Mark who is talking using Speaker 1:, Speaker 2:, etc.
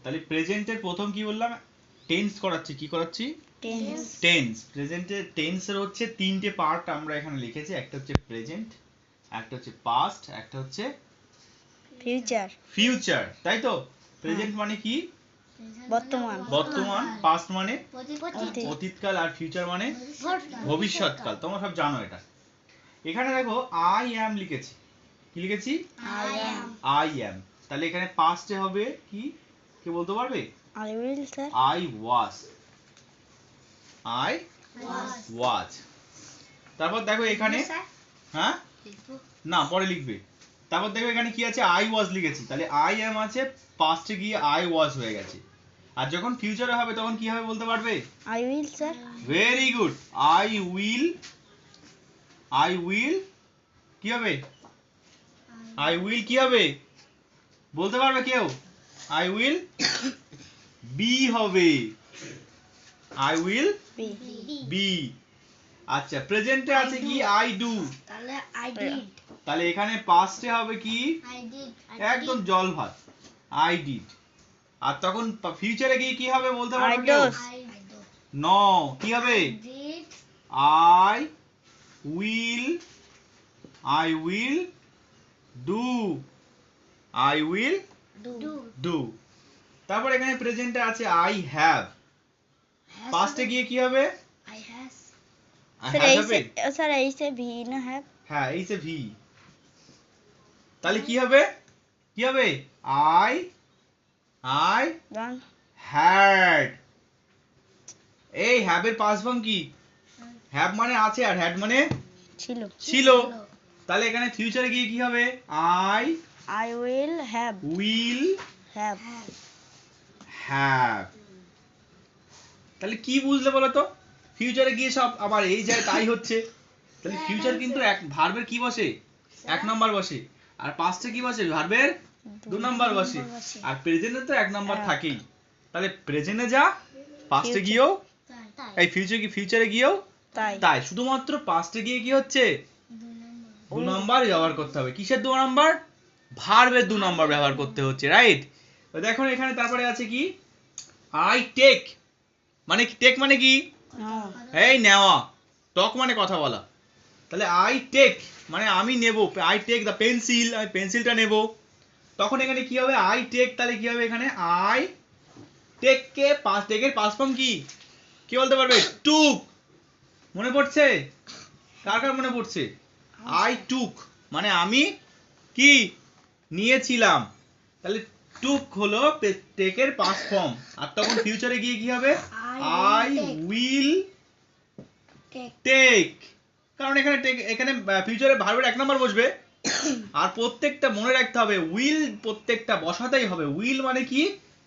Speaker 1: তাহলে প্রেজেন্টের প্রথম কি বললাম, টেন্স করাচ্ছি। কি করাচ্ছি?
Speaker 2: টেন্স।
Speaker 1: টেন্স। প্রেজেন্টের টেন্সের হচ্ছে তিনটে পার্ট আমরা এখানে লিখেছি, একটা হচ্ছে প্রেজেন্ট, একটা হচ্ছে পাস্ট, একটা হচ্ছে
Speaker 2: ফিউচার।
Speaker 1: ফিউচার, তাই তো? প্রেজেন্ট মানে কি?
Speaker 2: বর্তমান।
Speaker 1: বর্তমান। পাস্ট মানে
Speaker 2: অতীত।
Speaker 1: অতীতকাল, আর ফিউচার মানে ভবিষ্যৎকাল। তোমরা সব জানো এটা। এখানে দেখো আই অ্যাম লিখেছি। কি লিখেছি? I am. তাহলে এখানে পাস্টে হবে কি? কে বলতে পারবে?
Speaker 2: I will sir.
Speaker 1: I was. I was. তারপর দেখো এখানে, হ্যাঁ না পরে লিখবে। তারপর দেখো এখানে কি আছে, আই ওয়াজ লিখেছি। তাহলে আই অ্যাম আছে, পাস্টে গিয়ে আই ওয়াজ হয়ে গেছে। আর যখন ফিউচারে হবে তখন কি হবে বলতে পারবে?
Speaker 2: I will sir.
Speaker 1: Very good. I will. I will কি হবে? আই উইল কি হবে বলতে পারবে কেউ? আই উইল বি হবে। I will
Speaker 2: be.
Speaker 1: বি। আচ্ছা, প্রেজেন্টে আছে কি? I do.
Speaker 3: তাহলে আই ডিড।
Speaker 1: তাহলে এখানে পাস্টে হবে কি?
Speaker 3: I did.
Speaker 1: একদম জল ভাত, আই ডিড। আর তখন ফিউচারে গিয়ে কি হবে বলতে
Speaker 2: আই
Speaker 1: পারবে কেউ?
Speaker 2: ডোস।
Speaker 1: নো, কি হবে?
Speaker 3: Did.
Speaker 1: I will. I will do. I will
Speaker 3: do.
Speaker 1: Do. তারপর এখানে প্রেজেন্টে আছে আই হ্যাভ। পাস্টে গিয়ে কি হবে?
Speaker 3: I has.
Speaker 2: স্যার
Speaker 1: হ্যাভ
Speaker 2: এই
Speaker 1: হবে।
Speaker 2: স্যার এই সে ভি না হ্যাভ।
Speaker 1: হ্যাঁ, এই সে ভি। তাহলে কি হবে? কি হবে? I I
Speaker 2: done.
Speaker 1: হ্যাড। এই হ্যাভের পাস্ট ফর্ম কি? হ্যাভ মানে আছে, আর হ্যাড মানে
Speaker 2: ছিল।
Speaker 1: ছিল। তাহলে এখানে ফিউচারে গিয়ে কি হবে? I
Speaker 2: I will have.
Speaker 1: Will
Speaker 2: have.
Speaker 1: Have. তাহলে কি বুঝলে বলো তো? ফিউচারে গিয়ে সব আবার এই যায় তাই হচ্ছে। তাহলে ফিউচার কিন্তু এক ভার্বের কি বসে? এক নাম্বার বসে। আর পাস্টে কি বসে? ভার্বের দু নাম্বার বসে। আর প্রেজেন্টে তো এক নাম্বার থাকেই। তাহলে প্রেজেন্টে যা, পাস্টে গিয়েও এই ফিউচারে গিয়েও
Speaker 2: তাই।
Speaker 1: তাই। শুধুমাত্র পাস্টে গিয়ে কি হচ্ছে? দু নাম্বার ব্যবহার করতে হবে। কিসের দু নাম্বার? ভার্বের দু নাম্বার ব্যবহার করতে হচ্ছে, রাইট? তো দেখো এখানে তারপরে আছে কি? I take. মানে টেক মানে কি? এই নেওয়া। টক মানে কথা বলা। তাহলে আই টেক মানে আমি নেব। I take the pencil. আমি পেন্সিলটা নেব। তখন এখানে কি হবে? I take. তাহলে কি হবে এখানে? আই টেক কে টেকের পাস্ট ফর্ম কি? কি বলতে পারবে? টুক। মনে পড়ছে? কার কার মনে পড়ছে? আই টুক মানে আমি কি নিয়েছিলাম। তাহলে টুক হলো টেকের পাস্ট ফর্ম। আর তখন ফিউচারে গিয়ে কি হবে? I will take. কারণ এখানে ফিউচারে ভার্বের এক নাম্বার বসবে। আর প্রত্যেকটা মনে রাখতে হবে, উইল প্রত্যেকটা বসাতেই হবে। উইল মানে কি?